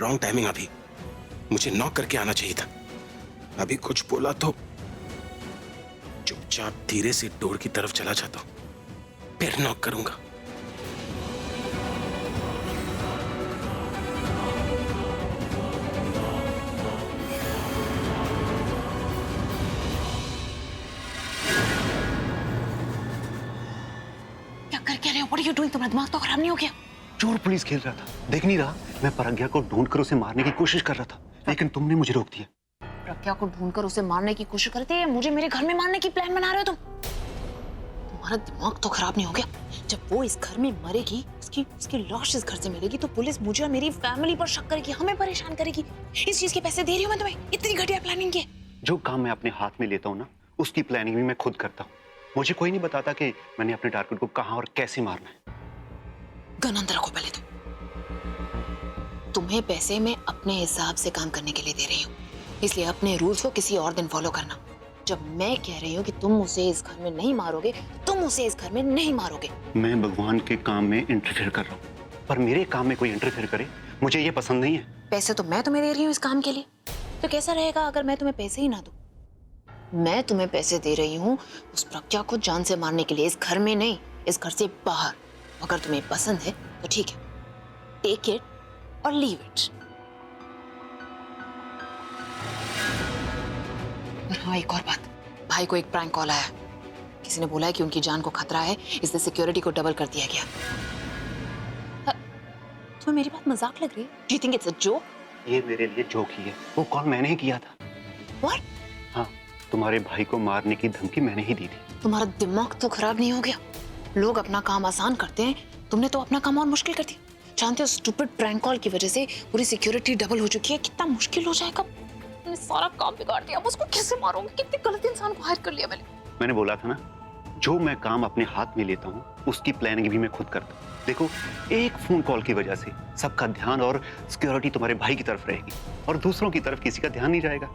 Wrong timing अभी। मुझे knock करके आना चाहिए था। अभी कुछ बोला तो चुपचाप धीरे से डोर की तरफ चला जाता हूं, फिर नॉक करूंगा। क्या कर रहे हो? What are you doing? तुम्हारा दिमाग तो खराब नहीं हो गया? चोर पुलिस खेल रहा था, देख नहीं रहा? मैं प्रज्ञा को ढूंढकर उसे मारने की कोशिश कर रहा था, लेकिन तुमने मुझे रोक दिया। प्रज्ञा को ढूंढकर उसे मारने की कोशिश करते हैं, मुझे मेरे घर में मारने की प्लान बना रहे हो तुम? तुम्हारा दिमाग तो खराब नहीं हो गया? जब वो इस घर में मरेगी, उसकी लाश इस घर से मिलेगी तो पुलिस मुझे और मेरी फैमिली पर शक करेगी, हमें परेशान करेगी। इस चीज के पैसे दे रही हूँ मैं तुम्हें? इतनी घटिया प्लानिंग की? जो काम मैं अपने हाथ में लेता हूँ ना, उसकी प्लानिंग भी मैं खुद करता हूँ। मुझे कोई नहीं बताता कि मैंने अपने टारगेट को कहाँ और कैसे मारना है। गन अंदर रखो पहले तो। तुम्हें पैसे मैं अपने हिसाब से काम करने के लिए दे रही हूँ, इसलिए अपने रूल्स को किसी और दिन फॉलो करना। जब मैं कह रही हूँ कि तुम उसे इस घर में नहीं मारोगे, तुम उसे इस घर में नहीं मारोगे। मैं भगवान के काम में इंटरफेयर कर रहा हूँ, पर मेरे काम में कोई इंटरफेयर करे मुझे ये पसंद नहीं है। पैसे तो मैं तुम्हें दे रही हूँ इस काम के लिए, तो कैसा रहेगा अगर मैं तुम्हें पैसे ही ना दूं? मैं तुम्हें पैसे दे रही हूँ उस प्रज्ञा को जान से मारने के लिए, इस घर में नहीं, इस घर से बाहर। अगर तुम्हें पसंद है तो ठीक है, टेक इट और लीव इट। और हाँ, एक और बात, भाई को एक प्रैंक कॉल आया। किसी ने बोला है कि उनकी जान को खतरा है, इसलिए सिक्योरिटी को डबल कर दिया गया। तुम्हें मेरी बात मजाक लग रही है? Do you think it's a joke? ये मेरे लिए जोक ही है। वो कॉल मैंने ही किया था। व्हाट? हाँ, तुम्हारे भाई को मारने की धमकी मैंने ही दी थी। तुम्हारा दिमाग तो खराब नहीं हो गया? लोग अपना काम आसान करते हैं, तुमने तो अपना काम और मुश्किल कर दिया। जानते हो, स्टूपिड प्रैंक कॉल की वजह से पूरी सिक्योरिटी डबल हो चुकी है। कितना मुश्किल हो जाएगा। तुमने सारा काम बिगाड़ दिया। अब उसको कैसे मारोगे? कितने गलत इंसान को हायर कर लिया मैंने बोला था ना, जो मैं काम अपने हाथ में लेता हूँ उसकी प्लानिंग भी मैं खुद करता हूँ। देखो, एक फोन कॉल की वजह से सबका ध्यान और सिक्योरिटी तुम्हारे भाई की तरफ रहेगी और दूसरों की तरफ किसी का ध्यान नहीं जाएगा।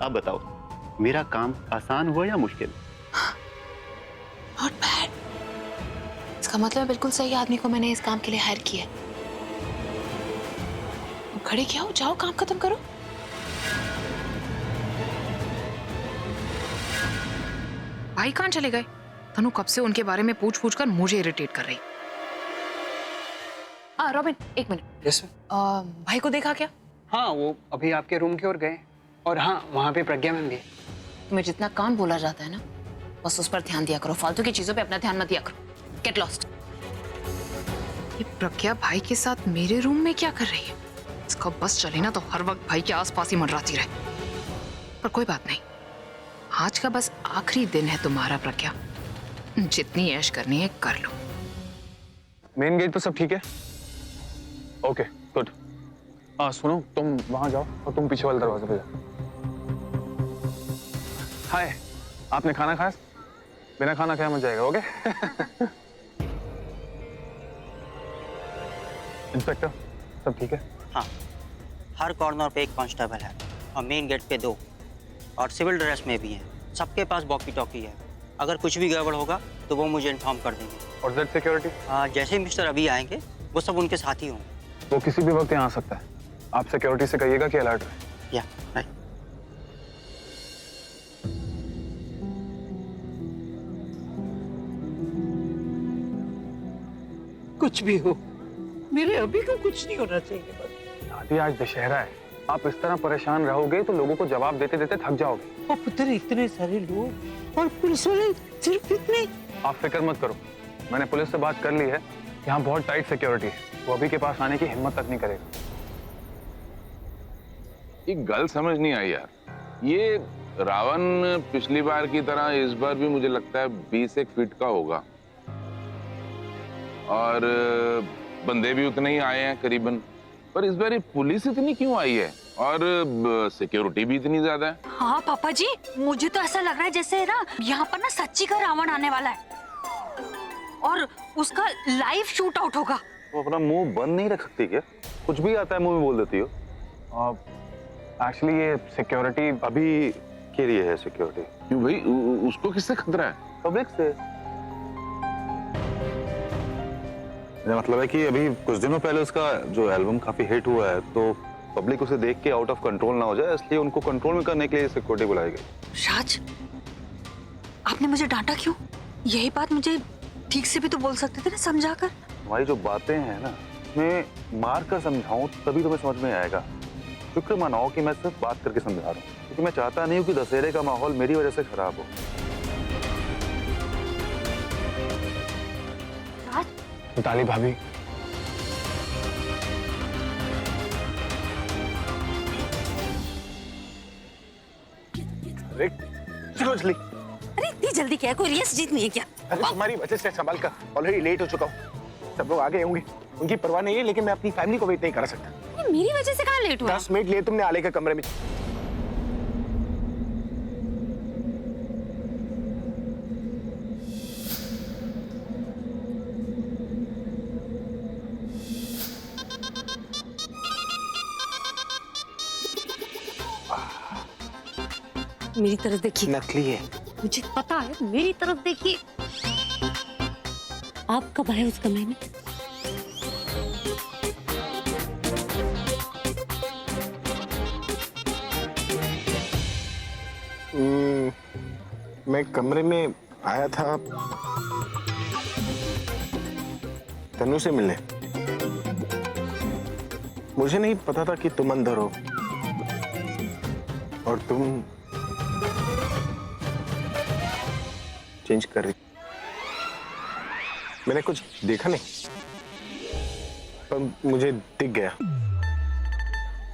अब बताओ, मेरा काम आसान हुआ या मुश्किल? Not bad. इसका मतलब बिल्कुल सही आदमी को मैंने इस काम के लिए हायर किया। खड़े क्या हो, जाओ काम खत्म करो। भाई कहाँ चले गए? तनु कब से उनके बारे में पूछ कर मुझे इरिटेट कर रही। रॉबिन, एक मिनट। Yes sir. भाई को देखा क्या? हाँ, वो अभी आपके रूम की ओर गए। और हाँ, वहाँ पे प्रज्ञा मैम भी है। तुम्हें जितना काम बोला जाता है ना, बस उस पर ध्यान दिया करो। फालतू की चीजों पे अपना ध्यान मत दिया करो। Get lost. ये प्रज्ञा भाई के साथ मेरे रूम में क्या कर रही है? इसका बस चले ना तो हर वक्त भाई के आसपास ही मंडराती रहे। पर कोई बात नहीं, आज का बस आखिरी दिन है तुम्हारा प्रज्ञा। जितनी ऐश करनी है कर लो। मेन गेट पे सब ठीक है? Okay, good. सुनो, तुम वहां जाओ और तुम पीछे वाले दरवाजे पे जाओ। हाय, आपने खाना खाया? बिना खाना खाया मत जाएगा, ओके? इंस्पेक्टर, सब ठीक है? हाँ, हर कॉर्नर पे एक कांस्टेबल है और मेन गेट पे 2 और सिविल ड्रेस में भी है। सबके पास वॉकी टॉकी है। अगर कुछ भी गड़बड़ होगा तो वो मुझे इन्फॉर्म कर देंगे। और जेड सिक्योरिटी? जैसे ही मिस्टर अभी आएंगे वो सब उनके साथ ही होंगे। वो किसी भी वक्त यहाँ आ सकता है। आप सिक्योरिटी से कहिएगा कि अलर्ट रहे। या राइट। कुछ भी हो, मेरे अभी को कुछ नहीं होना चाहिए। बस दादी, आज दशहरा है। आप इस तरह परेशान रहोगे तो लोगों को जवाब देते देते थक जाओगे। और पुत्र, इतने सारे लोग और पुलिस वाले सिर्फ इतने। आप फिक्र मत करो, मैंने पुलिस से बात कर ली है। यहाँ बहुत टाइट सिक्योरिटी है, वो अभी के पास आने की हिम्मत तक नहीं करेगा। एक गल समझ नहीं आई यार। ये रावण पिछली बार की तरह इस बार भी मुझे लगता है 20 फीट का होगा और बंदे भी उतने ही आए हैं करीबन। पर इस बार ये पुलिस इतनी क्यों आई है और सिक्योरिटी भी इतनी ज्यादा है? हाँ पापा जी, मुझे तो ऐसा लग रहा है जैसे ना यहाँ पर ना सच्ची का रावण आने वाला है और उसका लाइव शूट आउट होगा। वो अपना मुंह बंद नहीं रख सकती क्या? कुछ भी आता है मुंह में बोल देती हो। एक्चुअली ये सिक्योरिटी अभी के लिए है। सिक्योरिटी क्यों भाई? उसको किससे खतरा है? पब्लिक से। मतलब है कि अभी कुछ दिनों पहले उसका जो एल्बम काफी हिट हुआ है, तो पब्लिक उसे देख के आउट ऑफ कंट्रोल ना हो जाए, इसलिए उनको कंट्रोल में करने के लिए सिक्योरिटी बुलाई गई। राज, आपने मुझे डांटा क्यों? यही बात मुझे ठीक से भी तो बोल सकते थे ना, समझाकर। तुम्हारी जो बातें हैं ना, मैं मार कर समझाऊं तभी तुम्हें समझ में आएगा। शुक्र मनाओ कि मैं सिर्फ बात करके समझा रहा हूँ, क्योंकि मैं चाहता नहीं हूँ कि दशहरे का माहौल मेरी वजह से खराब हो। राज, मिताली भाभी, अरे चलो जल्दी। अरे इतनी जल्दी क्या है? कोई रेस जीतनी है क्या? अरे तुम्हारी वजह से संभाल कर ऑलरेडी लेट हो चुका हूँ। सब लोग आगे होंगे, उनकी परवाह नहीं है, लेकिन मैं अपनी फैमिली को वेट नहीं कर सकता। अरे मेरी वजह से कहाँ लेट हुआ? 10 मिनट लिए तुमने आले के कमरे में। मेरी तरफ देखिए। नकली है। मुझे पता है, मेरी तरफ देखिए। आप कब आए उस कमरे में? मैं कमरे में आया था तनु से मिलने। मुझे नहीं पता था कि तुम अंदर हो और तुम चेंज कर रही। मैंने कुछ देखा नहीं, पर मुझे दिख गया।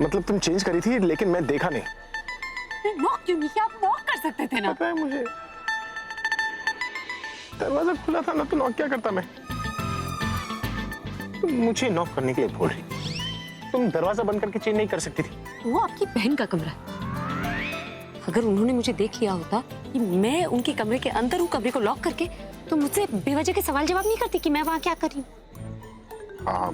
मतलब तुम चेंज करी थी, लेकिन मैं देखा नहीं। नॉक क्यों नहीं किया? आप नॉक कर सकते थे ना। पता है मुझे, दरवाजा खुला था ना, तो नॉक क्या करता मैं? तुम मुझे नॉक करने के लिए बोल रही, तुम दरवाजा बंद करके चेंज नहीं कर सकती थी? वो आपकी बहन का कमरा है। अगर उन्होंने मुझे देख लिया होता कि मैं उनके कमरे के अंदर हूँ, कमरे को लॉक करके, तो मुझसे बेवजह के सवाल जवाब नहीं करती कि मैं वहां क्या कर रही हूँ। हाँ,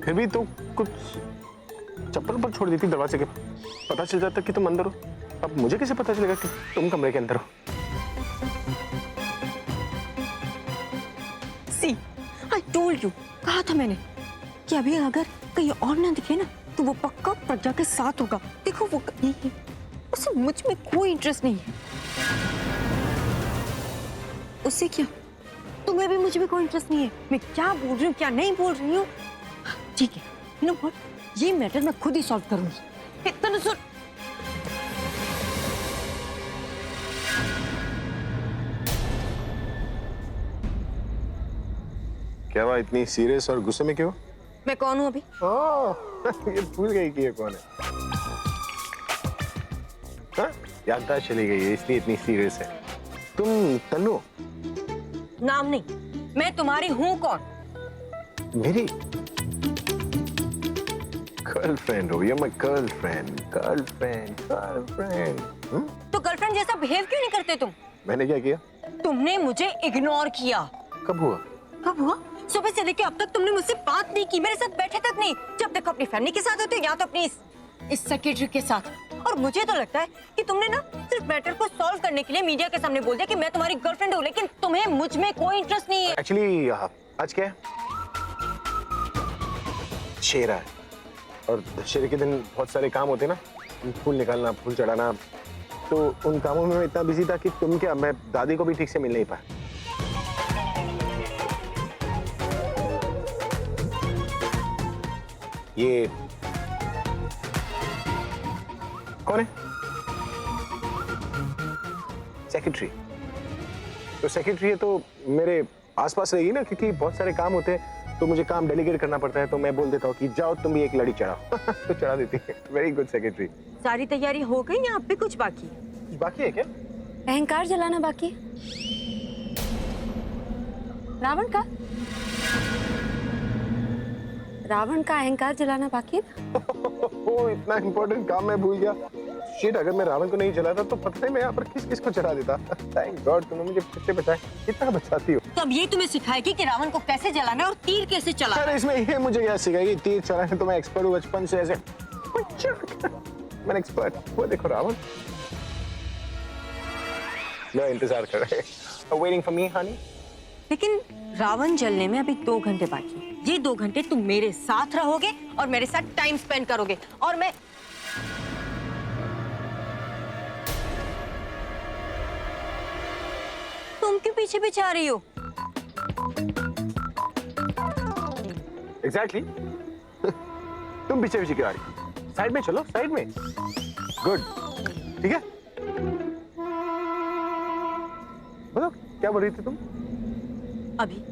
फिर भी तो कुछ चप्पल पर छोड़ देती दरवाजे के, पता चल जाता कि तुम अंदर हो। अब मुझे कैसे पता चलेगा कि तुम कमरे के अंदर हो? सी, आई टोल्ड यू, कहा था मैंने कि अभी अगर कहीं और ना दिखे ना, तो वो पक्का प्रज्ञा के साथ होगा। देखो वो कहीं है, उसे मुझ में कोई इंटरेस्ट नहीं है। उससे क्या? तुम्हें भी मुझ में कोई इंटरेस्ट नहीं है। मैं क्या बोल रही हूँ, क्या नहीं बोल रही हूँ, ठीक है। यू नो व्हाट, ये मैटर मैं खुद ही सॉल्व करूंगी। इतना सुन। क्या हुआ, इतनी सीरियस और गुस्से में क्यों? मैं कौन हूँ अभी? ये भूल गई कि ये कौन है। हाँ, याददाश्त चली गई है, इसलिए इतनी सीरियस है। तुम तनु? नाम नहीं, मैं तुम्हारी हूँ कौन? मेरी गर्लफ्रेंड हो। You're my girlfriend, girlfriend, girlfriend। तो गर्लफ्रेंड जैसा बिहेव क्यों नहीं करते तुम? मैंने क्या किया? तुमने मुझे इग्नोर किया। कब हुआ? कब हुआ? सुबह से लेके अब तक तुमने मुझसे बात नहीं की, मेरे साथ बैठे तक नहीं। जब तक अपनी फैमिली के साथ होते या तो अपनी इस सेक्रेटरी के साथ। और मुझे तो लगता है कि तुमने ना सिर्फ मैटर को सॉल्व करने के लिए मीडिया के सामने बोल दिया कि मैं तुम्हारी गर्लफ्रेंड हूँ, लेकिन तुम्हें मुझ में कोई इंटरेस्ट नहीं है। एक्चुअली आज क्या है? दशहरा है, और दशहरे के दिन बहुत सारे काम होते हैं ना, फूल निकालना, फूल चढ़ाना। तो उन कामों में मैं इतना बिजी था कि तुम क्या, मैं दादी को भी ठीक से मिल नहीं पाया। ये कौन है? सेक्रेटरी। तो सेक्रेटरी है तो मेरे आसपास रहेगी ना, क्योंकि बहुत सारे काम होते हैं तो मुझे काम डेलीगेट करना पड़ता है। तो मैं बोल देता हूँ कि जाओ तुम भी एक लड़ी चढ़ाओ तो चढ़ा देती है। Very good secretary. सारी तैयारी हो गई या अब भी कुछ बाकी? कुछ बाकी है क्या? अहंकार जलाना बाकी। रावण का अहंकार जलाना बाकी है। ओ, इतना इंपॉर्टेंट काम मैं भूल गया। शिट, अगर मैं रावण को नहीं जलाता तो पता नहीं मैं यहाँ पर किस किस को जला देता। थैंक गॉड तुमने मुझे फिर से बचाया। कितना बचाती हो। तो अब ये तुम्हें सिखाएगी कि रावण को कैसे जलाना है और तीर कैसे चलाना है। सर इसमें ये मुझे क्या सिखाएगी? तीर चलाने तो मैं एक्सपर्ट हूँ बचपन से। ऐसे मैं एक्सपर्ट। वो देखो रावण मैं इंतजार कर रहे हैं। Waiting for me Honey. लेकिन रावण जलने में अभी 2 घंटे बाकी है। ये 2 घंटे तुम मेरे साथ रहोगे और मेरे साथ टाइम स्पेंड करोगे, और मैं तुम क्यों पीछे पीछे आ रही हो? एग्जैक्टली तुम पीछे पीछे क्यों आ रही? साइड में चलो, साइड में। गुड, ठीक है। बोलो क्या बोल रही थी तुम? अभी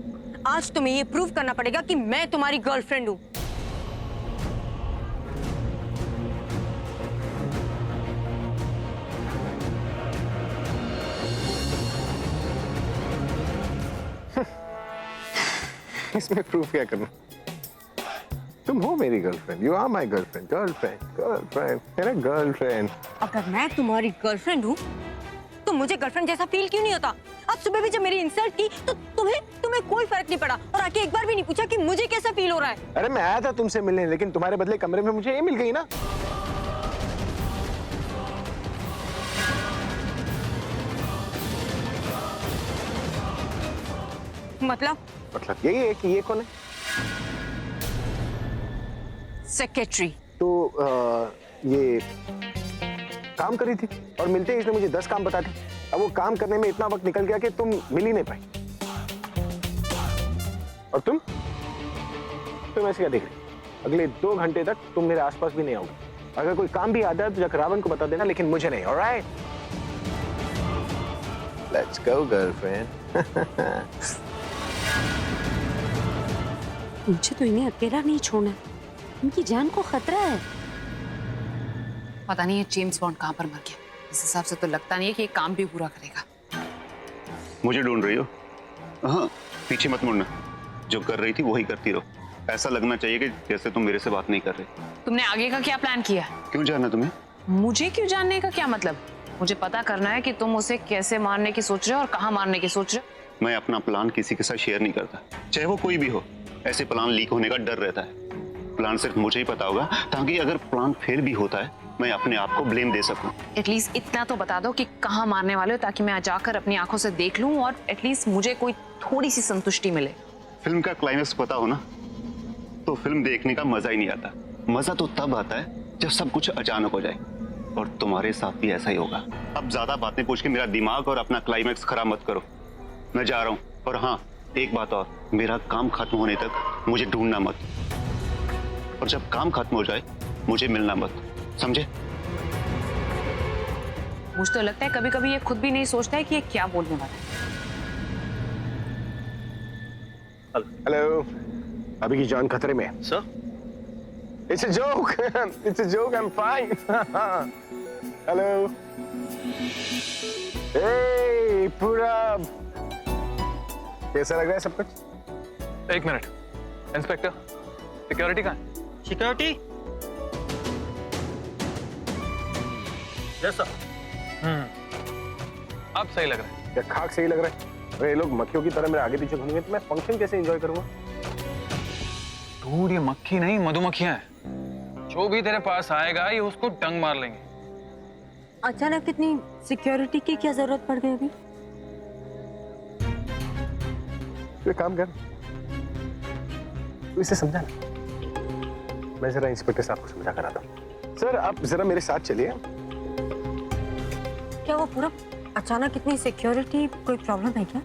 आज तुम्हें ये प्रूव करना पड़ेगा कि मैं तुम्हारी गर्लफ्रेंड हूं। इसमें प्रूफ क्या करना? तुम हो मेरी girlfriend, you are my girlfriend, girlfriend मेरा गर्लफ्रेंड। अगर मैं तुम्हारी गर्लफ्रेंड हूँ तो मुझे गर्लफ्रेंड जैसा फील क्यों नहीं होता? आज सुबह भी जब मेरी इंसल्ट की तो तुम्हें कोई फर्क नहीं पड़ा, और आके एक बार भी नहीं पूछा कि मुझे कैसा फील हो रहा है। अरे मैं आया था तुमसे मिलने, लेकिन तुम्हारे बदले कमरे में मुझे ये मिल गई ना। मतलब यही है कि ये कौन है? सेक्रेटरी। तो ये काम कर रही थी और मिलते ही इसने मुझे 10 काम बता दी। अब वो काम करने में इतना वक्त निकल गया कि तुम मिल ही नहीं पाई। और तुम ऐसे क्या देख रही? अगले 2 घंटे तक तुम मेरे आसपास भी नहीं आओगे। अगर कोई काम भी आता है तो जाकर रावण को बता देना, लेकिन मुझे नहीं। Alright, let's go girlfriend. मुझे तो इन्हें अकेला नहीं छोड़ना, इनकी जान को खतरा है। पता नहीं ये जेम्स बॉन्ड कहाँ पर मर गया। इस हिसाब से तो लगता नहीं है कि ये काम भी पूरा करेगा। मुझे ढूंढ रही हो? हाँ, पीछे मत मुड़ना। जो कर रही थी वही करती रहो। ऐसा लगना चाहिए कि जैसे तुम मेरे से बात नहीं कर रहे। तुमने आगे का क्या प्लान किया? क्यों जानना तुम्हें? मुझे क्यों जानने का क्या मतलब? मुझे पता करना है कि तुम उसे कैसे मारने की सोच रहे हो और कहाँ मारने की सोच रहे हो। मैं अपना प्लान किसी के साथ शेयर नहीं करता, चाहे वो कोई भी हो। ऐसे प्लान लीक होने का डर रहता है। प्लान सिर्फ मुझे ही पता होगा, ताकि अगर प्लान फेल भी होता है मैं अपने आप को ब्लेम दे सकूं। एटलीस्ट इतना तो बता दो कि कहाँ मारने वाले हो, ताकि मैं जाकर अपनी आंखों से देख लूं और एटलीस्ट मुझे कोई थोड़ी सी संतुष्टि मिले। फिल्म का क्लाइमेक्स पता हो ना, तो फिल्म देखने का मजा ही नहीं आता। मजा तो तब आता है जब सब कुछ अचानक हो जाए, और तुम्हारे साथ भी ऐसा ही होगा। अब ज्यादा बातें पूछ के मेरा दिमाग और अपना क्लाइमेक्स खराब मत करो। मैं जा रहा हूँ। और हाँ, एक बात और, मेरा काम खत्म होने तक मुझे ढूंढना मत, और जब काम खत्म हो जाए मुझे मिलना मत, समझे? मुझे तो लगता है कभी कभी ये खुद भी नहीं सोचता है कि ये क्या बोलने वाला है। हेलो, अभी की जान खतरे में। Sir, it's a joke, it's a joke, I am fine. Hello, hey Purab, कैसा लग रहा है सब कुछ? 1 मिनट, इंस्पेक्टर, सिक्योरिटी कहाँ है? सिक्योरिटी? Yes sir. अब सही लग रहा है। क्या खाक सही लग रहा है? अरे ये लोग मक्खियों की तरह मेरे आगे पीछे घूमेंगे तो मैं फंक्शन कैसे एंजॉय करूंगा? डूड, ये मक्खी नहीं मधुमक्खियां हैं। जो भी तेरे पास आएगा ये उसको डंग मार लेंगे। अचानक इतनी सिक्योरिटी की क्या जरूरत पड़ गई अभी? तू एक काम कर, तू इसे समझा ना। मैं जरा इंस्पेक्टर साहब को समझा कर आता हूँ। सर आप जरा मेरे साथ चलिए। क्या वो पूरा अचानक इतनी सिक्योरिटी, कोई प्रॉब्लम है क्या?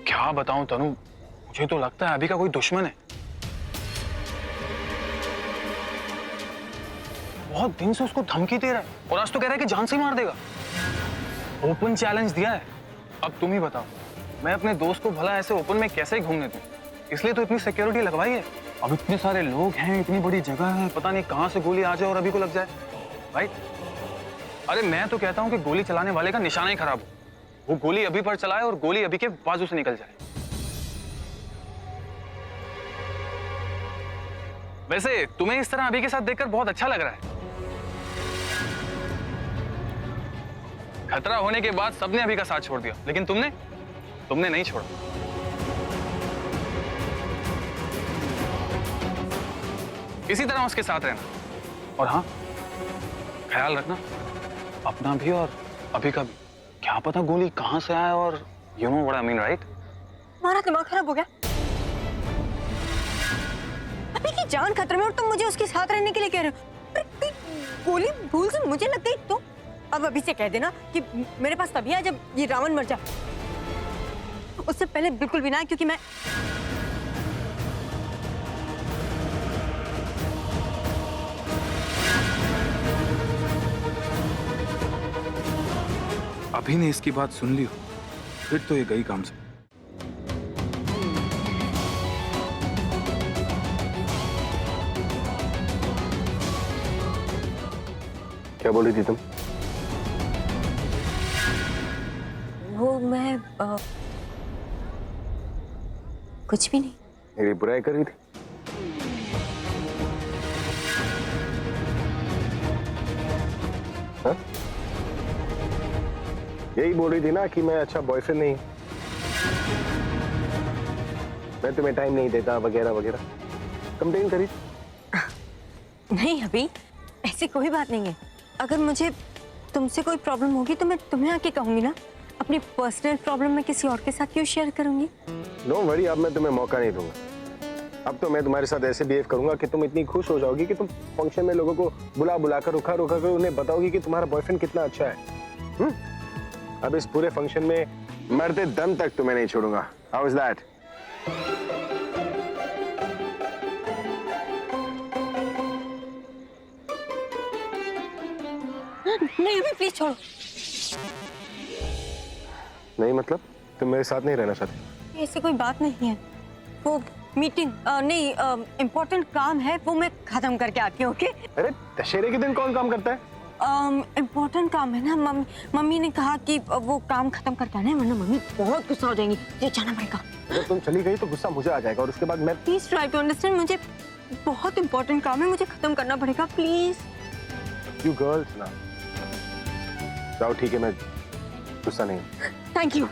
क्या बताऊं तनु, मुझे तो लगता है अभी का कोई दुश्मन है। बहुत दिन से उसको धमकी दे रहा है, और आज तो कह रहा है कि जान से ही मार देगा। ओपन चैलेंज दिया है। अब तुम ही बताओ, मैं अपने दोस्त को भला ऐसे ओपन में कैसे घूमने दूं? इसलिए तो इतनी सिक्योरिटी लगवाई है। अब इतने सारे लोग हैं, इतनी बड़ी जगह है, पता नहीं कहां से गोली आ जाए और अभी को लग जाए। भाई, अरे मैं तो कहता हूं कि गोली चलाने वाले का निशाना ही खराब हो। वो गोली अभी पर चलाए और गोली अभी के बाजू से निकल जाए। वैसे तुम्हें इस तरह अभी के साथ देखकर बहुत अच्छा लग रहा है। खतरा होने के बाद सबने अभी का साथ छोड़ दिया, लेकिन तुमने नहीं छोड़ा। इसी तरह उसके साथ रहना, और हाँ, ख्याल रखना अपना भी और अभी का भी। क्या पता गोली कहां से आए, और you know what I mean, right? तुम्हारा दिमाग खराब हो गया? जान खतरे में और तुम मुझे उसके साथ रहने के लिए कह रहे हो। अरे गोली भूल से मुझे लग गई तो अब अभी से कह देना कि मेरे पास तभी है जब ये रावण मर जाए। उससे पहले बिल्कुल भी ना, क्योंकि मैं अभी ने इसकी बात सुन ली हो फिर तो ये गई काम से। क्या बोली थी तुम? वो मैं कुछ भी नहीं। मेरी बुराई कर रही थी? हाँ? यही बोल रही थी ना कि मैं अच्छा बॉयफ्रेंड नहीं, मैं तुम्हें टाइम नहीं देता वगैरह वगैरह, कंप्लेन करी? नहीं अभी ऐसी कोई बात नहीं है। अगर मुझे तुमसे कोई प्रॉब्लम होगी तो मैं तुम्हें आके कहूंगी ना। अपनी पर्सनल प्रॉब्लम मैं किसी और के साथ क्यों शेयर करूंगी? नो वरी, अब मैं तुम्हें मौका नहीं दूंगा। अब तो मैं तुम्हारे साथ ऐसे बिहेव करूंगा कि तुम इतनी खुश हो जाओगी कि तुम फंक्शन में लोगों को बुला बुलाकर रुखा रुखा कर उन्हें बताओगी कि तुम्हारा बॉयफ्रेंड कितना अच्छा है। अब इस पूरे फंक्शन में मरते दम तक तुम्हें नहीं छोड़ूंगा। How is that? नहीं अभी प्लीज छोड़ो। नहीं मतलब तुम मेरे साथ नहीं रहना चाहती? ऐसी कोई बात नहीं है। वो मीटिंग नहीं इम्पोर्टेंट काम है, वो मैं खत्म करके आती हूँ। ओके? अरे दशहरे के दिन कौन काम करता है? इम्पोर्टेंट काम है ना। मम्मी ने कहा कि वो काम खत्म करके आना है, वरना मम्मी बहुत गुस्सा हो जाएंगी। ये जाना पड़ेगा। अगर तुम चली गई तो गुस्सा मुझे आ जाएगा और उसके बाद मैं। Please try to understand. मुझे बहुत इम्पोर्टेंट काम है, मुझे खत्म करना पड़ेगा। प्लीज यू गर्ल्स ना। जाओ ठीक है, मैं गुस्सा नहीं। Thank you.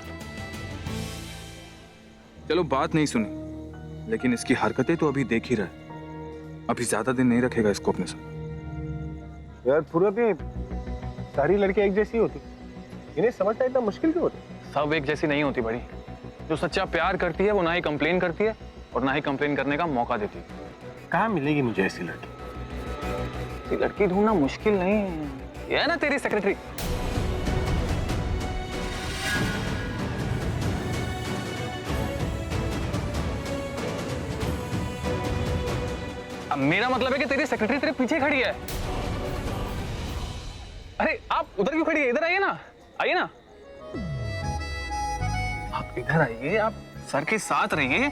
चलो बात नहीं सुनी, लेकिन इसकी हरकतें तो अभी देख ही रहा। अभी ज्यादा दिन नहीं रखेगा इसको अपने साथ। यार पूरा भी सारी लड़कियां एक जैसी होती, इन्हें समझना इतना मुश्किल क्यों होता? सब एक जैसी नहीं होती बड़ी। जो सच्चा प्यार करती है वो ना ही कंप्लेन करती है और ना ही कंप्लेन करने का मौका देती है। कहाँ मिलेगी मुझे ऐसी लड़की? ऐसी लड़की ढूंढना मुश्किल नहीं है। ये है ना तेरी सेक्रेटरी। अब मेरा मतलब है कि तेरी सेक्रेटरी तेरे पीछे खड़ी है। अरे आप उधर क्यों खड़ी है? इधर आइए ना, आइए ना। आप इधर आइए, आप सर के साथ रहिए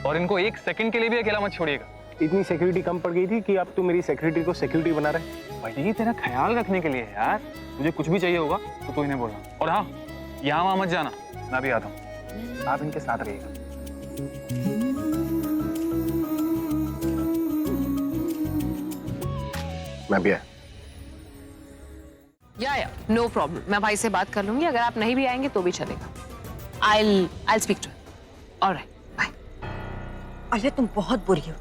और इनको एक सेकंड के लिए भी अकेला मत छोड़िएगा। इतनी सिक्योरिटी कम पड़ गई थी कि अब तू मेरी सेक्रेटरी को सिक्योरिटी बना रहे? भाई ये तेरा ख्याल रखने के लिए है यार। तुझे कुछ भी चाहिए होगा तो तू इन्हें बोलना। और हाँ, यहाँ वहां मत जाना, मैं भी आता हूँ। आप इनके साथ रहिएगा। मैं भी आया। या नो प्रॉब्लम, मैं भाई से बात कर लूंगी। अगर आप नहीं भी आएंगे तो भी चलेगा। I'll speak to him. All right, bye. अरे तुम बहुत बुरी हो।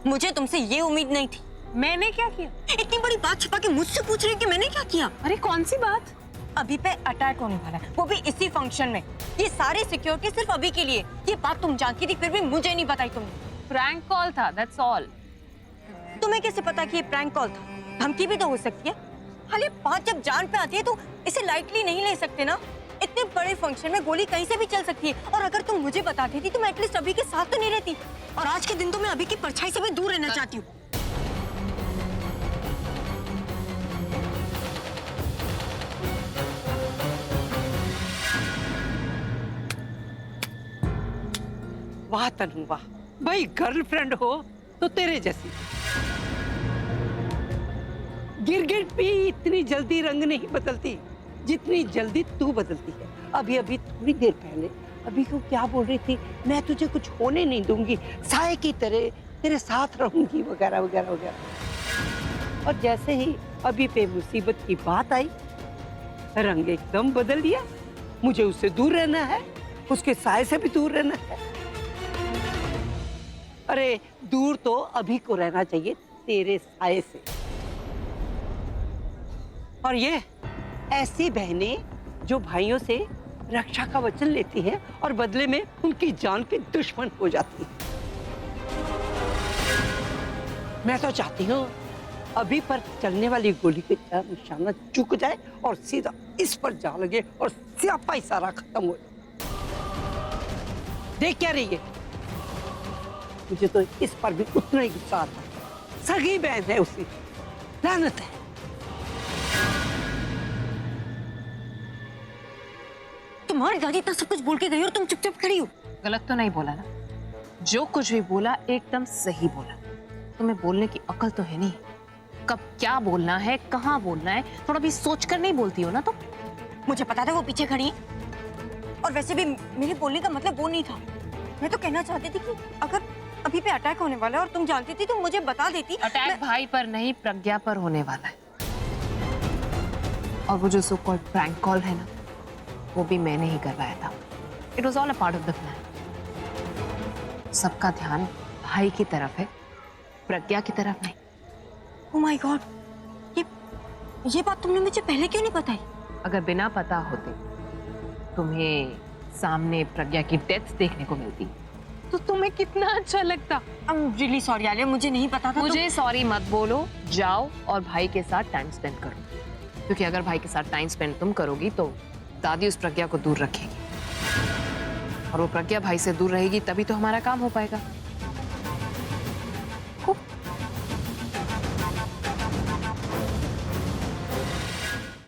मुझे तुमसे ये उम्मीद नहीं थी। मैंने क्या किया? इतनी बड़ी बात छिपा के मुझसे पूछ रही हो कि मैंने क्या किया? अरे कौन सी बात? अभी पे अटैक होने वाला है, वो भी इसी फंक्शन में। ये सारी सिक्योरिटी सिर्फ अभी के लिए। ये बात तुम जानती थी, फिर भी मुझे नहीं बताई तुमने। प्रैंक कॉल था, that's all. तुम्हें कैसे पता कि ये प्रैंक कॉल था? धमकी भी तो हो सकती है। हाल ये बात जब जान पे आती है तो इसे लाइटली नहीं ले सकते ना। इतने बड़े फंक्शन में गोली कहीं से भी चल सकती है। और अगर तुम मुझे बता देती तो मैं एटलीस्ट अभी के साथ तो नहीं रहती। और आज के दिन तो मैं अभी की परछाई से भी दूर रहना चाहती हूँ। वाह तनु वाह, भाई गर्लफ्रेंड हो तो तेरे जैसी। गिरगिट भी इतनी जल्दी रंग नहीं बदलती जितनी जल्दी तू बदलती है। अभी अभी थोड़ी देर पहले अभी को क्या बोल रही थी, मैं तुझे कुछ होने नहीं दूंगी, साए की तरह तेरे साथ रहूंगी वगैरह वगैरह वगैरह। और जैसे ही अभी पे मुसीबत की बात आई, रंग एकदम बदल दिया। मुझे उससे दूर रहना है, उसके साए से भी दूर रहना है। अरे दूर तो अभी को रहना चाहिए तेरे साए से। और ये ऐसी बहनें जो भाइयों से रक्षा का वचन लेती हैं और बदले में उनकी जान के दुश्मन हो जाती हैं। मैं तो चाहती हूँ अभी पर चलने वाली गोली के चार निशाना चुक जाए और सीधा इस पर जा लगे और स्यापा ही सारा खत्म हो जाए। देख क्या रही है, मुझे तो इस पर भी उतना ही गुस्सा आता है। सगी बहन है उसकी, लानत है। तुम्हारी दादी इतना सब कुछ बोल के गई और तुम चुपचाप खड़ी हो। गलत तो नहीं बोला ना, जो कुछ भी बोला एकदम सही बोला। तुम्हें बोलने की अकल तो है नहीं, कब क्या बोलना है, कहाँ बोलना है, थोड़ा भी सोच कर नहीं बोलती हो ना तुम। मुझे पता था वो पीछे खड़ी है, और वैसे भी मेरे बोलने का मतलब वो नहीं था। मैं तो कहना चाहती थी कि अगर अभी पे अटैक होने वाला है और तुम जानती थी तो मुझे बता देती। अटैक भाई पर नहीं, प्रज्ञा पर होने वाला है। और वो जो सो कॉल्ड प्रैंक कॉल है ना, वो भी मैंने ही करवाया था। It was all a part of the plan. सबका ध्यान भाई की तरफ है, प्रज्ञा की तरफ नहीं। ओह माय गॉड, ये बात तुमने मुझे पहले क्यों नहीं बताई? अगर बिना पता होते तुम्हें सामने प्रज्ञा की डेथ देखने को मिलती तो तुम्हें कितना अच्छा लगता। I am really sorry Alia, मुझे नहीं पता था। मुझे सॉरी मत बोलो, जाओ और भाई के साथ टाइम स्पेंड करो, क्योंकि अगर भाई के साथ टाइम स्पेंड तुम करोगी तो दादी उस प्रज्ञा को दूर रखेगी, और वो प्रज्ञा भाई से दूर रहेगी तभी तो हमारा काम हो पाएगा।